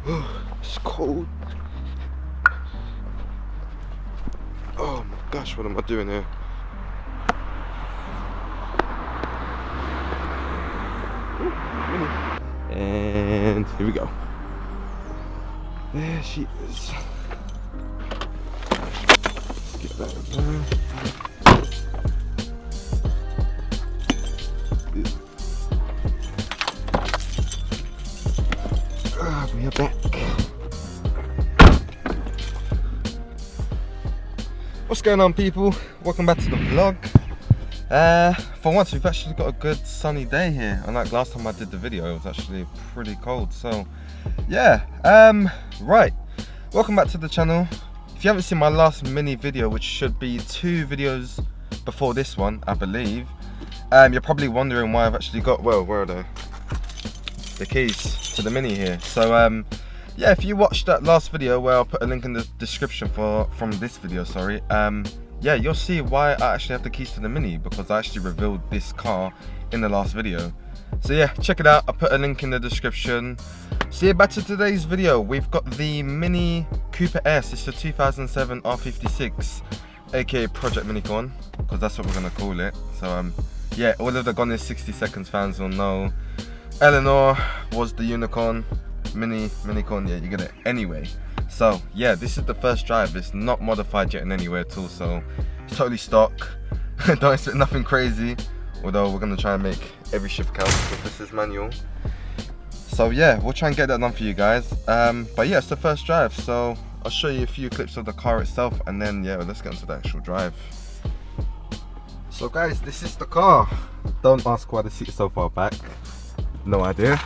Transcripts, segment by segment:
It's cold. Oh my gosh, what am I doing here? And here we go. There she is. Let's get that in there. We are back. What's going on, people? Welcome back to the vlog. For once, we've actually got a good sunny day here. Unlike last time I did the video, it was actually pretty cold. So, yeah. Right. Welcome back to the channel. If you haven't seen my last mini video, which should be 2 videos before this one, I believe, you're probably wondering why I've actually got, well, where are they? The keys to the mini here. So, yeah, if you watched that last video where I'll put a link in the description from this video, sorry, yeah, you'll see why I actually have the keys to the Mini, because I actually revealed this car in the last video. So yeah, check it out. I'll put a link in the description. So yeah, back to today's video. We've got the Mini Cooper S. It's a 2007 R56, aka Project Minicorn, because that's what we're gonna call it. So yeah, all of the Gone in 60 Seconds fans will know Eleanor was the unicorn. Minicorn, yeah, you get it. Anyway, so yeah, this is the first drive. It's not modified yet in any way at all, so it's totally stock. Don't expect nothing crazy, although we're gonna try and make every shift count because this is manual. So yeah, we'll try and get that done for you guys. But yeah, it's the first drive, so I'll show you a few clips of the car itself, and then yeah, let's get into the actual drive. So guys, this is the car. Don't ask why the seat is so far back. No idea.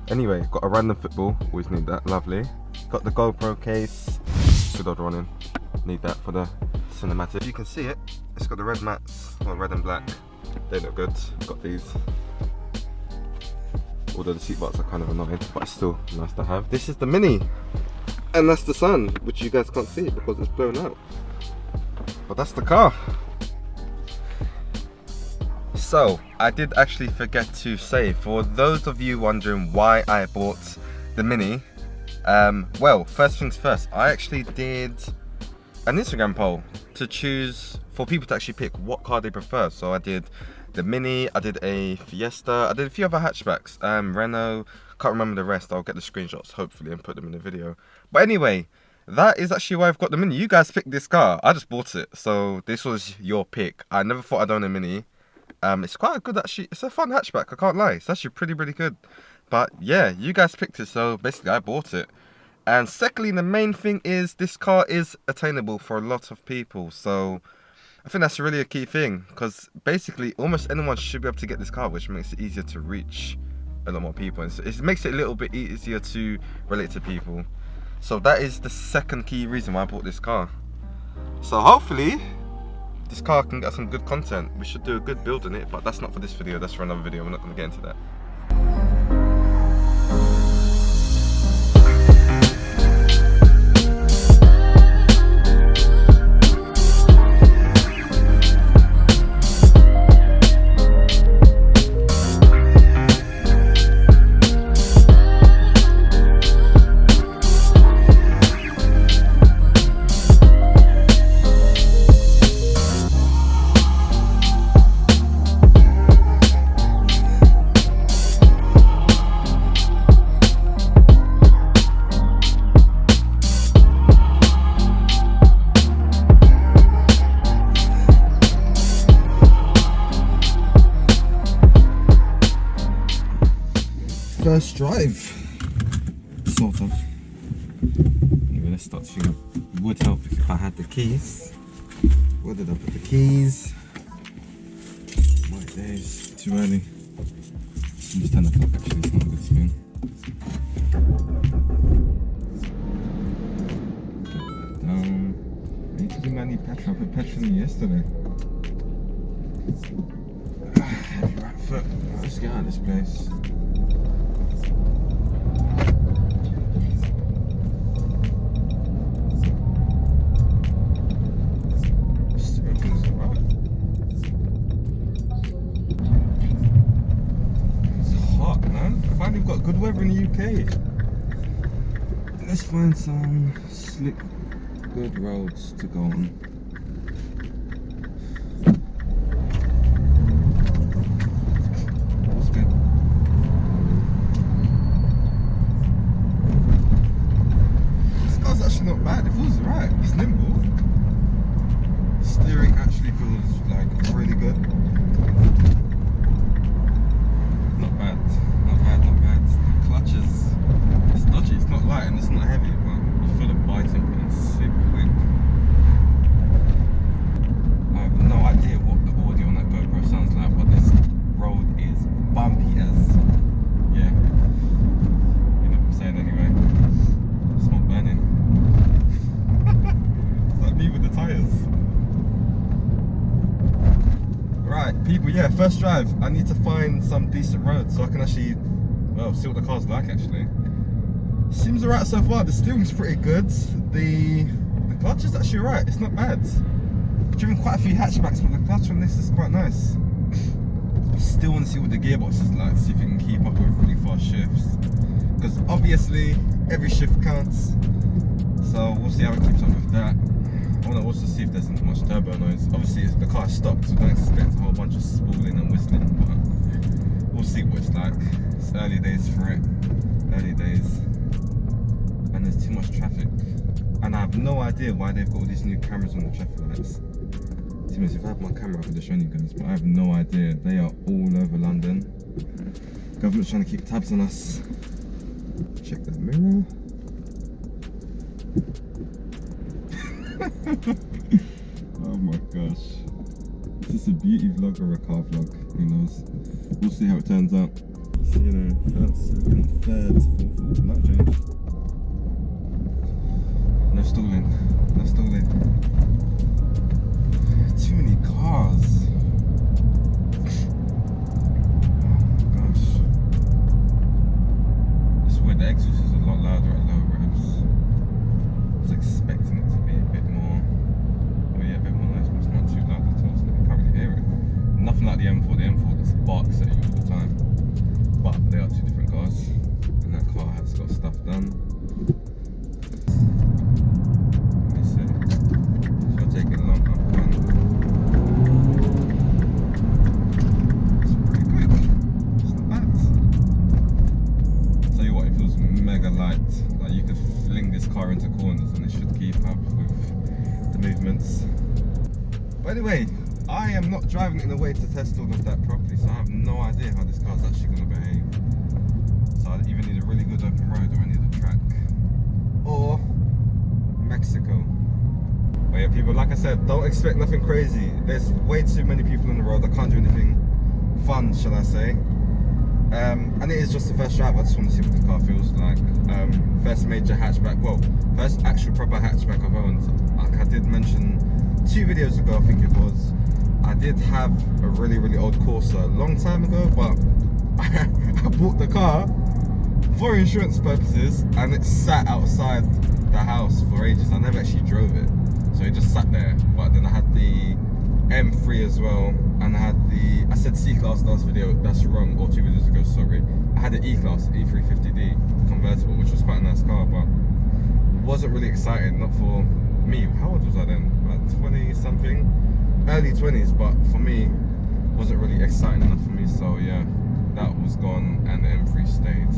Anyway, got a random football, always need that, lovely. Got the GoPro case, good old running, need that for the cinematic. You can see it, it's got the red mats, well, red and black, they look good. Got these, although the seat belts are kind of annoying, but it's still nice to have. This is the Mini, and that's the sun, which you guys can't see because it's blown out. But that's the car. So, I did actually forget to say, for those of you wondering why I bought the Mini, well, first things first, I actually did an Instagram poll to choose, for people to actually pick what car they prefer. So I did the Mini, I did a Fiesta, I did a few other hatchbacks, Renault, can't remember the rest. I'll get the screenshots hopefully and put them in the video. But anyway, that is actually why I've got the Mini. You guys picked this car, I just bought it, so this was your pick. I never thought I'd own a Mini. It's quite a good, actually, it's a fun hatchback, I can't lie. It's actually pretty good. But yeah, you guys picked it, so basically I bought it. And secondly, the main thing is this car is attainable for a lot of people. So I think that's really a key thing, because basically almost anyone should be able to get this car, which makes it easier to reach a lot more people. And so it makes it a little bit easier to relate to people. So that is the second key reason why I bought this car. So hopefully this car can get some good content. We should do a good build on it, but that's not for this video, that's for another video. We're not going to get into that. First drive, sort of. Anyway, let's start seeing. It would help if I had the keys. Where did I put the keys? My days, too early. It's almost 10 o'clock actually, it's not a good spoon. Put that down. I need to do my new petrol. I put petrol in yesterday. Heavy right foot. Let's get out of this place. Good weather in the UK. let's find some slick, good roads to go on. That's good. This car's actually not bad. It feels right. It's nimble. Steering actually feels like really good. Not bad. Not bad. Not bad. The clutches. It's dodgy. It's not light and it's not heavy, but you feel it biting and it's super quick. I have no idea what the audio on that GoPro sounds like, but this road is bumpy as, yeah, you know what I'm saying anyway. It's not burning. It's like me with the tyres. Right, people, yeah, first drive. I need to find some decent roads so I can actually, well, see what the car's like actually. Seems alright so far. The steering's pretty good. The clutch is actually alright. It's not bad. I've driven quite a few hatchbacks, but the clutch on this is quite nice. I still want to see what the gearbox is like, see if it can keep up with really fast shifts. Because obviously, every shift counts. So we'll see how it keeps up with that. I want to also see if there's much turbo noise. Obviously, the car stopped, so don't expect a whole bunch of spooling and whistling, but we'll see what it's like. It's early days for it. Early days. And there's too much traffic. And I have no idea why they've got all these new cameras on the traffic lights. To be honest, if I had my camera, I could have shown you guys, but I have no idea. They are all over London. Government's trying to keep tabs on us. Check that mirror. Oh my gosh. Is this a beauty vlog or a car vlog? Who knows? We'll see how it turns out. So, you know, first, second, third, fourth. Oh, that changed. No stalling. No stalling. Too many cars. Oh my gosh. It's weird, the exhaust is a lot louder at lower revs. I was expecting it to be a bit more, oh yeah, a bit more nice, but it's not too loud at all, so you can't really hear it. Nothing like the M4. The M4 just barks at you all the time. But they are two different cars, and that car has got stuff done. Let me see. So I'll take it long up one. It's pretty quick. It's not bad. I'll tell you what, it feels mega light. Like you could fling this car into corners and it should keep up with the movements. But anyway, I am not driving it in a way to test all of that properly, so I have no idea how this car is actually going to behave. So I either need a really good open road or I need a track. Or Mexico. But yeah, people, like I said, don't expect nothing crazy. There's way too many people on the road. I can't do anything fun, shall I say. And it is just the first drive. I just want to see what the car feels like. First major hatchback, well, first actual proper hatchback I've owned. Like I did mention 2 videos ago, I think it was. I did have a really, really old Corsa a long time ago, but I bought the car for insurance purposes and it sat outside the house for ages. I never actually drove it, so it just sat there. But then I had the M3 as well, and I had the, I said C-Class last video, that's wrong, or 2 videos ago, sorry. I had the E-Class E350D convertible, which was quite a nice car, but wasn't really excited, not for me. How old was I then? About 20 something, early 20s, but for me, wasn't really exciting enough for me, so yeah, that was gone and the M3 stayed.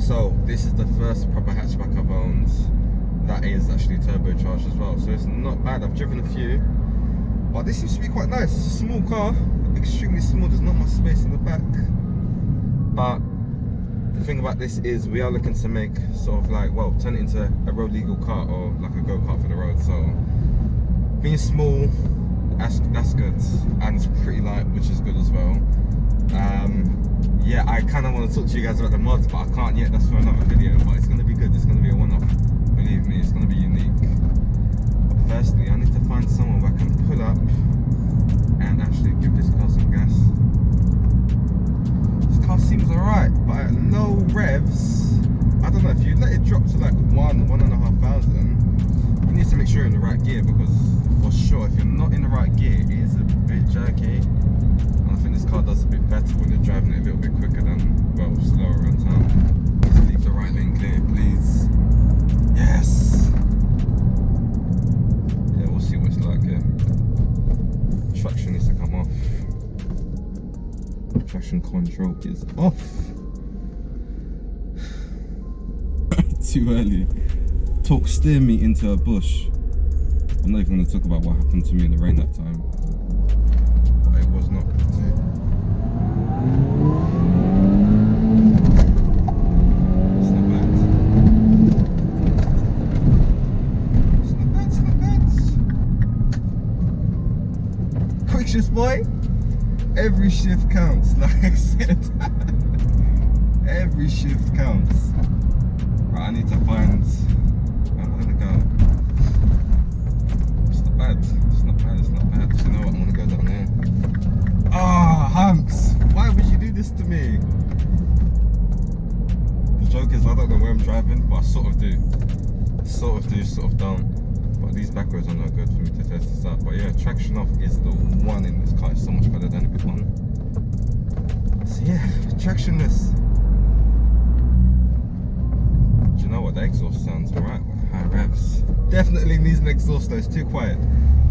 So this is the first proper hatchback I've owned that is actually turbocharged as well, so it's not bad. I've driven a few, but this seems to be quite nice. It's a small car, extremely small, there's not much space in the back, but the thing about this is we are looking to make sort of like, well, turn it into a road legal car or like a go-kart for the road. So being small, that's good, and it's pretty light, which is good as well. Yeah, I kind of want to talk to you guys about the mods, but I can't yet. That's for another video, but it's going to be good. It's going to be a one-off, believe me, it's going to be unique. But firstly, I need to find somewhere where I can pull up and actually give this car some gas. This car seems alright, but at low revs, I don't know, if you let it drop to like 1,500, you need to make sure you're in the right gear, because for sure, if you're not in the right gear, it is a bit jerky. And I think this car does a bit better when you're driving it a little bit quicker than, well, slower on time. Just leave the right lane clear, please. control is off. Too early. Steer me into a bush. I'm not even going to talk about what happened to me in the rain that time. But it was not pretty. It's not bad. It's not bad, it's not bad. Quick shift, boy. Every shift counts, like I said. Every shift counts. Right, I need to find... I'm gonna go. It's not bad. It's not bad. It's not bad. You know what? I'm gonna go down there. Ah, Humps! Why would you do this to me? The joke is I don't know where I'm driving, but I sort of do. Sort of do, sort of don't. But these back roads are not good for me to test this out. But yeah, traction off is the one in this car. It's so much better than it on. So yeah, tractionless. Do you know what? The exhaust sounds alright with high revs. Definitely needs an exhaust though. It's too quiet.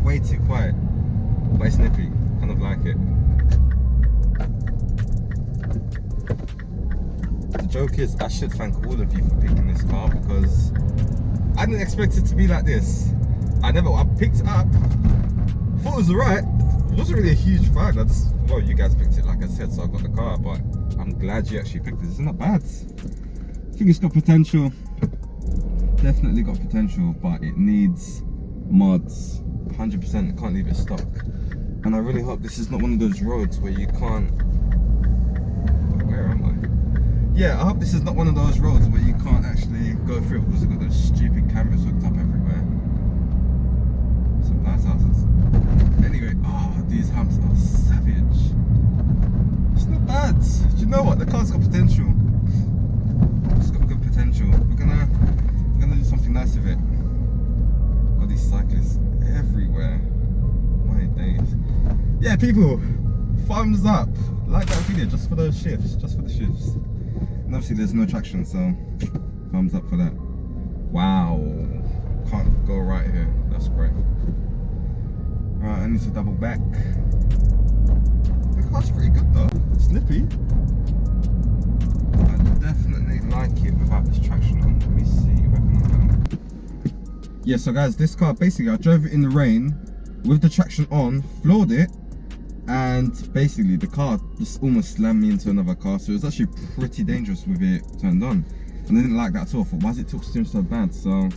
Way too quiet. But it's nippy. Kind of like it. The joke is I should thank all of you for picking this car because I didn't expect it to be like this. I picked it up. Thought it was alright. It wasn't really a huge fan. Well, you guys picked it like I said, so I got the car, but I'm glad you actually picked it. It's not bad. I think it's got potential. Definitely got potential, but it needs mods. 100%. Can't leave it stock. And I really hope this is not one of those roads where you can't... Where am I? Yeah, I hope this is not one of those roads where you can't actually go through it because they've got those stupid cameras hooked up everywhere. Some nice houses. Anyway, these humps are savage. It's not bad. Do you know what? The car's got potential. It's got good potential. We're gonna do something nice with it. Got these cyclists everywhere. My days. Yeah, people, thumbs up. Like that video just for those shifts. Just for the shifts. And obviously there's no traction, so thumbs up for that. Wow. Can't go right here. That's great. Right, I need to double back. The car's pretty good though. It's nippy. I definitely like it without this traction on. Let me see if I can. Yeah, so guys, this car basically I drove it in the rain with the traction on, floored it, and basically the car just almost slammed me into another car. So it was actually pretty dangerous with it turned on, and I didn't like that at all. I thought, why is it tilt steering so bad? So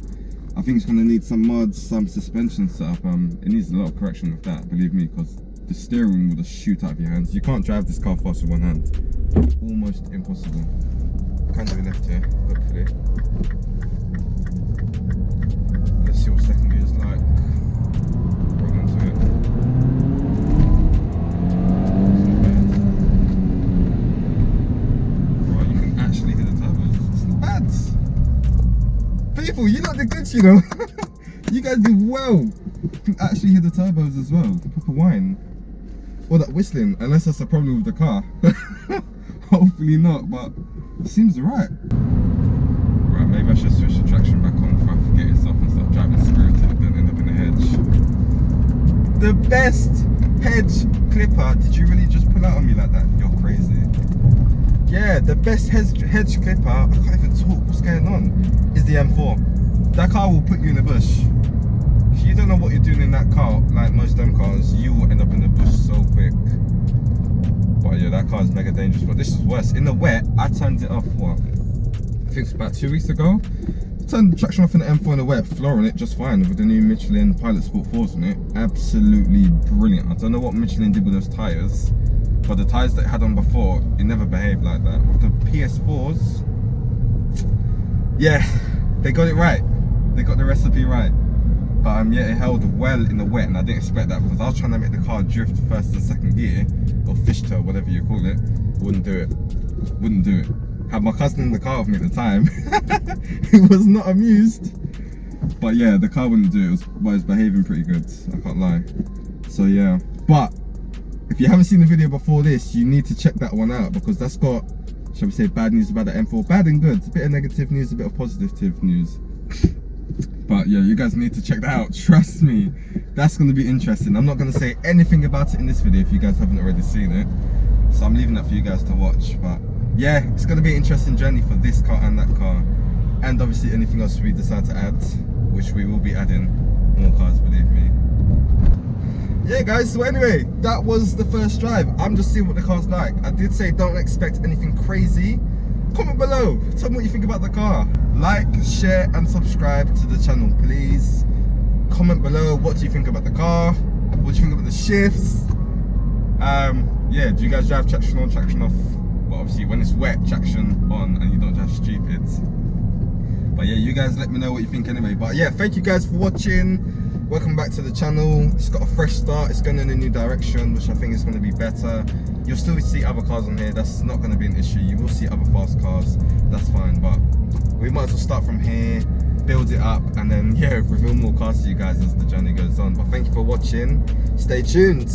I think it's going to need some mods, some suspension setup. It needs a lot of correction with that, believe me, because the steering will just shoot out of your hands. You can't drive this car fast with one hand. Almost impossible. Can do left here, hopefully. Let's see what second gear is like. Roll into it. Right, you can actually hit the turbos. It's not bad. People, you lot did good, you know. You guys did well. You can actually hear the turbos as well. Proper whine. Or that whistling, unless that's a problem with the car. Hopefully not, but it seems alright. Right, maybe I should switch the traction back on before I forget itself and start driving spirited and then end up in a hedge. The best hedge clipper. Did you really just pull out on me like that? You're crazy. Yeah, the best hedge clipper, I can't even talk, what's going on, is the M4. That car will put you in the bush. If you don't know what you're doing in that car, like most of them cars, you will end up in the bush so quick. But yeah, that car is mega dangerous, but this is worse. In the wet, I turned it off, what? I think it's about 2 weeks ago. I turned the traction off in the M4 in the wet, flooring it just fine with the new Michelin Pilot Sport 4s on it. Absolutely brilliant. I don't know what Michelin did with those tyres, but the tyres that it had on before, it never behaved like that. With the PS4s, yeah, they got it right. They got the recipe right. But yeah, it held well in the wet, and I didn't expect that because I was trying to make the car drift first and second gear, or fishtail, whatever you call it. Wouldn't do it. Wouldn't do it. Had my cousin in the car with me at the time. He was not amused. But yeah, the car wouldn't do it. It was behaving pretty good, I can't lie. So yeah. But if you haven't seen the video before this, you need to check that one out because that's got, shall we say, bad news about the M4. Bad and good. A bit of negative news, a bit of positive news. But yeah, you guys need to check that out. Trust me, that's going to be interesting. I'm not going to say anything about it in this video if you guys haven't already seen it. So I'm leaving that for you guys to watch. But yeah, it's going to be an interesting journey for this car and that car, and obviously anything else we decide to add, which we will be adding more cars, believe me. Yeah guys, so anyway, that was the first drive. I'm just seeing what the car's like. I did say don't expect anything crazy. Comment below, tell me what you think about the car. Like, share and subscribe to the channel, please. Comment below, what do you think about the car? What do you think about the shifts? Yeah, do you guys drive traction on, traction off? Well, obviously when it's wet, traction on, and you don't drive stupid. But yeah, you guys let me know what you think anyway. But yeah, thank you guys for watching. Welcome back to the channel. It's got a fresh start. It's going in a new direction, which I think is going to be better. You'll still see other cars on here. That's not going to be an issue. You will see other fast cars. That's fine. But we might as well start from here, build it up, and then yeah, reveal more cars to you guys as the journey goes on. But thank you for watching. Stay tuned.